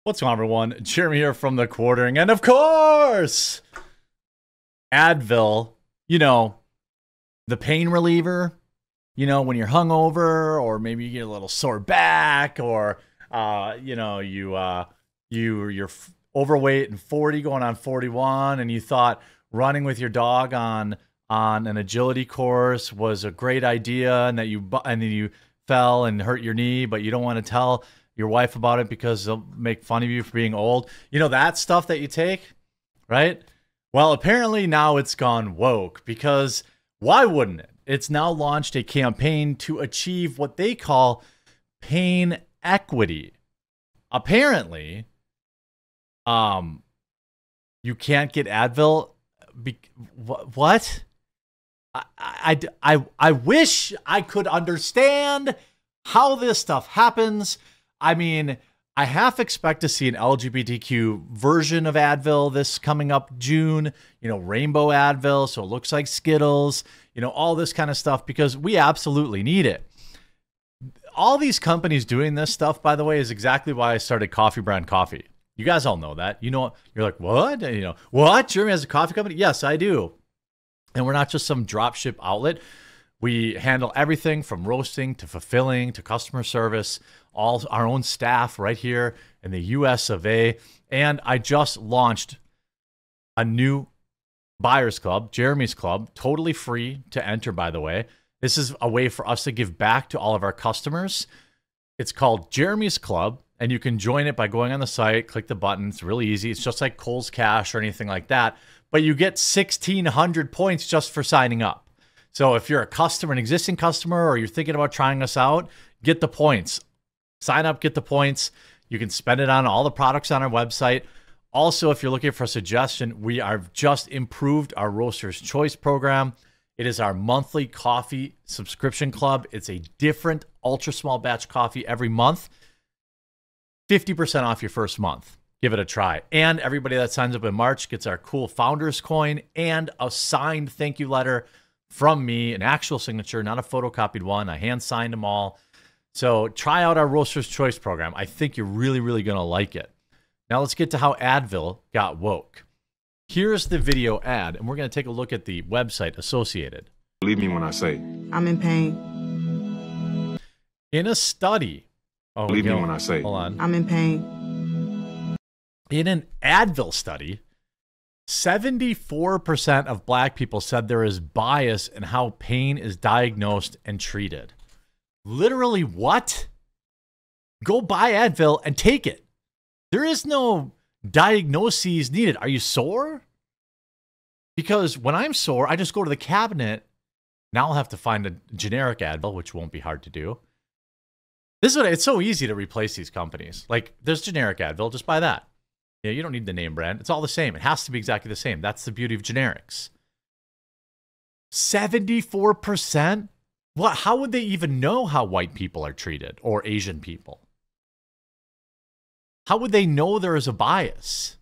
What's going on, everyone? Jeremy here from The Quartering, and of course, Advil, the pain reliever, when you're hungover, or maybe you get a little sore back, or, you're overweight and 40 going on 41, and you thought running with your dog on an agility course was a great idea, and then you fell and hurt your knee, but you don't want to tell your wife about it because they'll make fun of you for being old. That stuff that you take, right? Well, apparently now it's gone woke, because why wouldn't it? It's now launched a campaign to achieve what they call pain equity. Apparently, you can't get Advil. What? I wish I could understand how this stuff happens. I mean, I half expect to see an LGBTQ version of Advil this coming up June, rainbow Advil, so it looks like Skittles, all this kind of stuff, because we absolutely need it. All these companies doing this stuff, by the way, is exactly why I started Coffee Brand Coffee. You guys all know that. You're like, what? What? Jeremy has a coffee company? Yes, I do. And we're not just some dropship outlet. We handle everything from roasting to fulfilling to customer service, all our own staff right here in the US of A. And I just launched a new buyers club, Jeremy's Club, totally free to enter, by the way. This is a way for us to give back to all of our customers. It's called Jeremy's Club, and you can join it by going on the site, click the button. It's really easy. It's just like Kohl's Cash or anything like that. But you get 1,600 points just for signing up. So if you're a customer, an existing customer, or you're thinking about trying us out, get the points. Sign up, get the points. You can spend it on all the products on our website. Also, if you're looking for a suggestion, we have just improved our Roaster's Choice program. It is our monthly coffee subscription club. It's a different ultra small batch coffee every month. 50% off your first month. Give it a try. And everybody that signs up in March gets our cool Founders coin and a signed thank you letter from me, an actual signature, not a photocopied one. I hand signed them all. So try out our Roaster's Choice program. I think you're really, really going to like it. Now let's get to how Advil got woke. Here's the video ad, and we're going to take a look at the website associated. Believe me when I say I'm in pain. In a study. Believe me when I say hold on. I'm in pain. In an Advil study, 74% of Black people said there is bias in how pain is diagnosed and treated. Literally what? Go buy Advil and take it. There is no diagnoses needed. Are you sore? Because when I'm sore, I just go to the cabinet. Now I'll have to find a generic Advil, which won't be hard to do. It's so easy to replace these companies. Like, there's generic Advil, just buy that. Yeah, you don't need the name brand. It's all the same. It has to be exactly the same. That's the beauty of generics. 74%? What? How would they even know how white people are treated or Asian people? How would they know there is a bias?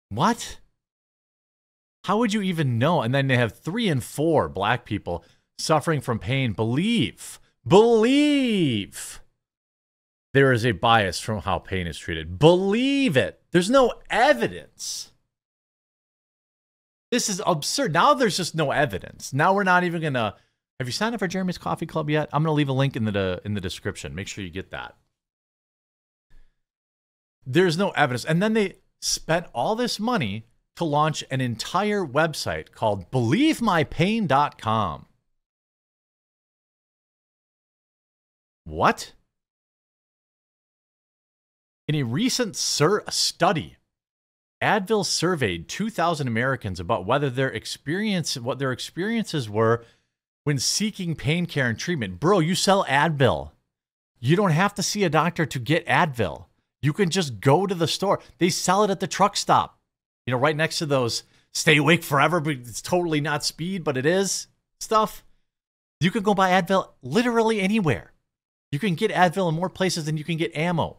What? How would you even know? And then they have 3 in 4 Black people suffering from pain believe there is a bias from how pain is treated. Believe it. There's no evidence. This is absurd. Now there's just no evidence. Now we're not even going to... Have you signed up for Jeremy's Coffee Club yet? I'm going to leave a link in the description. Make sure you get that. There's no evidence. And then they spent all this money to launch an entire website called BelieveMyPain.com. What? In a recent study, Advil surveyed 2,000 Americans about what their experiences were when seeking pain care and treatment. Bro, you sell Advil. You don't have to see a doctor to get Advil. You can just go to the store. They sell it at the truck stop. Right next to those stay awake forever, but it's totally not speed, but it is stuff. You can go buy Advil literally anywhere. You can get Advil in more places than you can get ammo.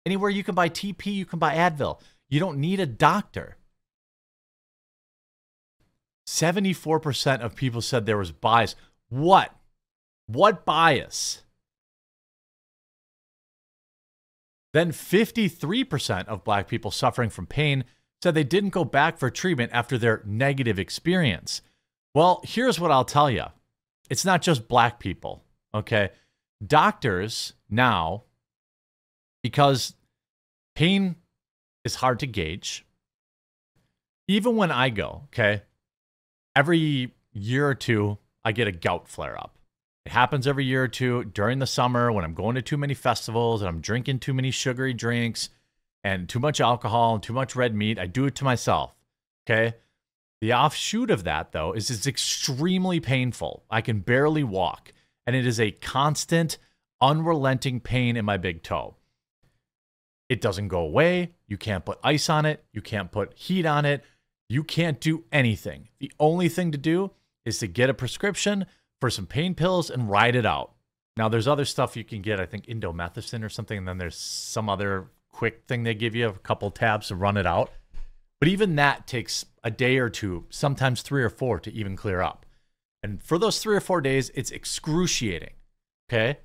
Anywhere you can buy TP, you can buy Advil. You don't need a doctor. 74% of people said there was bias. What? What bias? Then 53% of black people suffering from pain said they didn't go back for treatment after their negative experience. Well, here's what I'll tell you. It's not just black people, okay? Doctors now, because pain is hard to gauge, even when I go, okay, every year or two, I get a gout flare-up. It happens every year or two during the summer when I'm going to too many festivals and I'm drinking too many sugary drinks and too much alcohol and too much red meat. I do it to myself, okay? The offshoot of that, though, is it's extremely painful. I can barely walk, and it is a constant, unrelenting pain in my big toe. It doesn't go away. You can't put ice on it. You can't put heat on it. You can't do anything. The only thing to do is to get a prescription for some pain pills and ride it out. Now, there's other stuff you can get, I think indomethacin or something, and then there's some other quick thing they give you, a couple tabs to run it out. But even that takes a day or two, sometimes 3 or 4 to even clear up. And for those 3 or 4 days, it's excruciating, okay?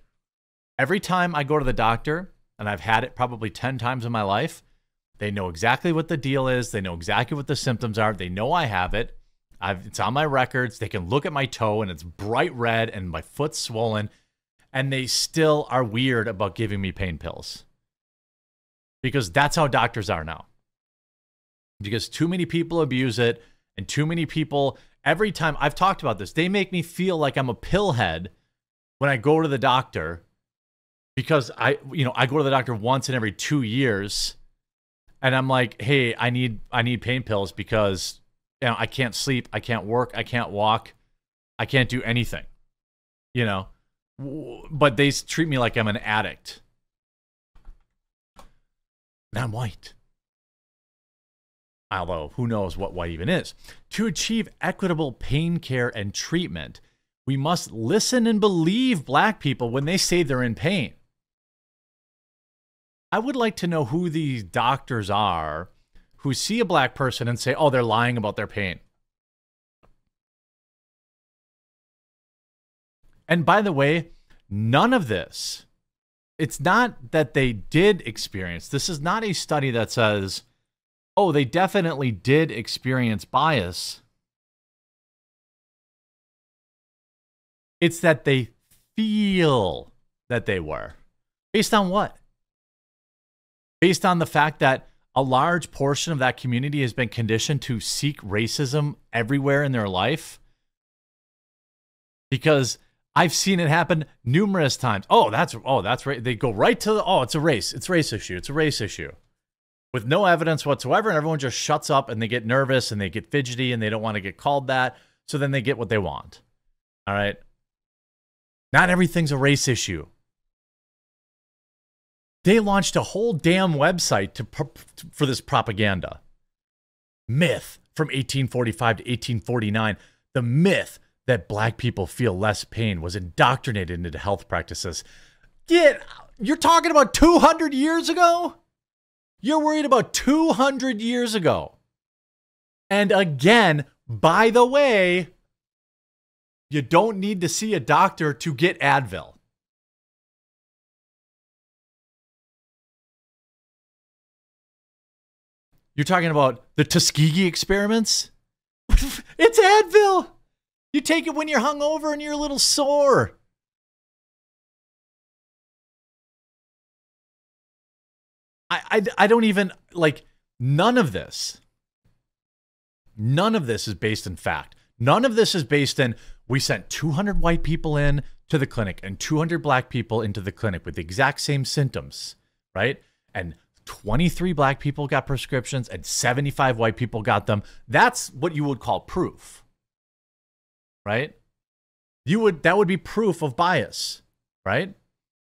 Every time I go to the doctor, and I've had it probably 10 times in my life, they know exactly what the deal is. They know exactly what the symptoms are. They know I have it. It's on my records. They can look at my toe and it's bright red and my foot's swollen, and they still are weird about giving me pain pills. Because that's how doctors are now. Because too many people abuse it, and too many people, every time, I've talked about this, they make me feel like I'm a pillhead when I go to the doctor, because I go to the doctor once in every 2 years, and I'm like, hey, I need pain pills because I can't sleep, I can't work, I can't walk, I can't do anything, but they treat me like I'm an addict. And I'm white. Although, who knows what white even is. To achieve equitable pain care and treatment, we must listen and believe black people when they say they're in pain. I would like to know who these doctors are who see a black person and say, oh, they're lying about their pain. And by the way, none of this, it's not that they did experience, this is not a study that says, oh, they definitely did experience bias. It's that they feel that they were. Based on what? Based on the fact that a large portion of that community has been conditioned to seek racism everywhere in their life. Because I've seen it happen numerous times. Oh, that's right. They go right to it's a race issue. It's a race issue. With no evidence whatsoever, and everyone just shuts up and they get nervous and they get fidgety and they don't want to get called that. So then they get what they want. All right. Not everything's a race issue. They launched a whole damn website for this propaganda. Myth from 1845 to 1849. The myth that black people feel less pain was indoctrinated into health practices. You're talking about 200 years ago? You're worried about 200 years ago. And again, by the way, you don't need to see a doctor to get Advil. You're talking about the Tuskegee experiments? It's Advil. You take it when you're hungover and you're a little sore. I don't even, none of this is based in fact. None of this is based in, we sent 200 white people in to the clinic and 200 black people into the clinic with the exact same symptoms, right? And 23 black people got prescriptions and 75 white people got them. That's what you would call proof, right? That would be proof of bias, right?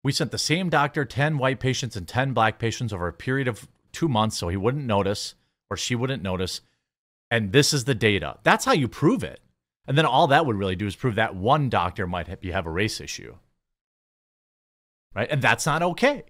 We sent the same doctor 10 white patients and 10 black patients over a period of 2 months so he wouldn't notice or she wouldn't notice. And this is the data. That's how you prove it. And then all that would really do is prove that one doctor might have a race issue, right? And that's not okay.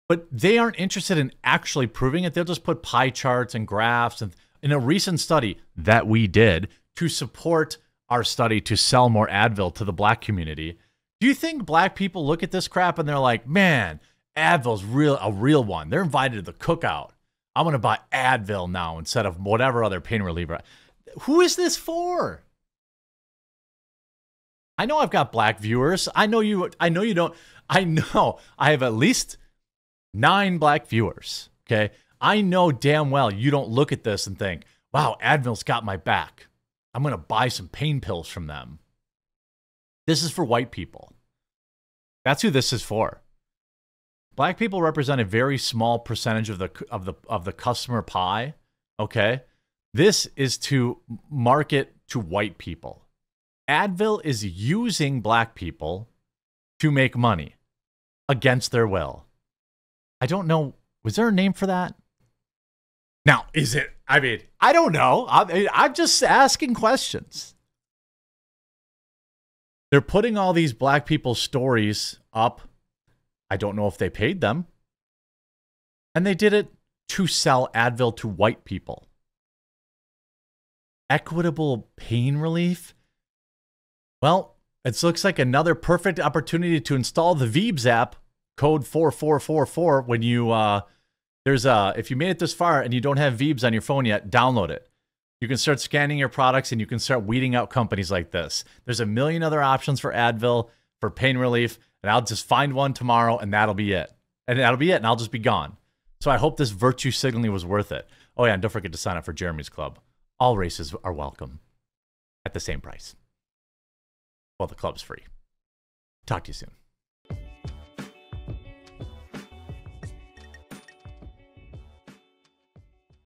But they aren't interested in actually proving it. They'll just put pie charts and graphs. And in a recent study that we did to support our study to sell more Advil to the black community, do you think black people look at this crap and they're like, man, Advil's a real one. They're invited to the cookout. I'm going to buy Advil now instead of whatever other pain reliever. Who is this for? I know I've got black viewers. I know you don't. I know I have at least 9 black viewers. Okay. I know damn well you don't look at this and think, wow, Advil's got my back. I'm going to buy some pain pills from them. This is for white people. That's who this is for. Black people represent a very small percentage of the customer pie. Okay. This is to market to white people. Advil is using black people to make money against their will. I don't know. Was there a name for that? Now, is it? I mean, I don't know. I'm just asking questions. They're putting all these black people's stories up. I don't know if they paid them. And they did it to sell Advil to white people. Equitable pain relief? Well, it looks like another perfect opportunity to install the Veebs app, code 4444, when you, if you made it this far and you don't have Veebs on your phone yet, download it. You can start scanning your products and you can start weeding out companies like this. There's a million other options for Advil, for pain relief, and I'll just find one tomorrow and that'll be it. And I'll just be gone. So I hope this virtue signaling was worth it. Oh yeah, and don't forget to sign up for Jeremy's Club. All races are welcome at the same price. Well, the club's free. Talk to you soon.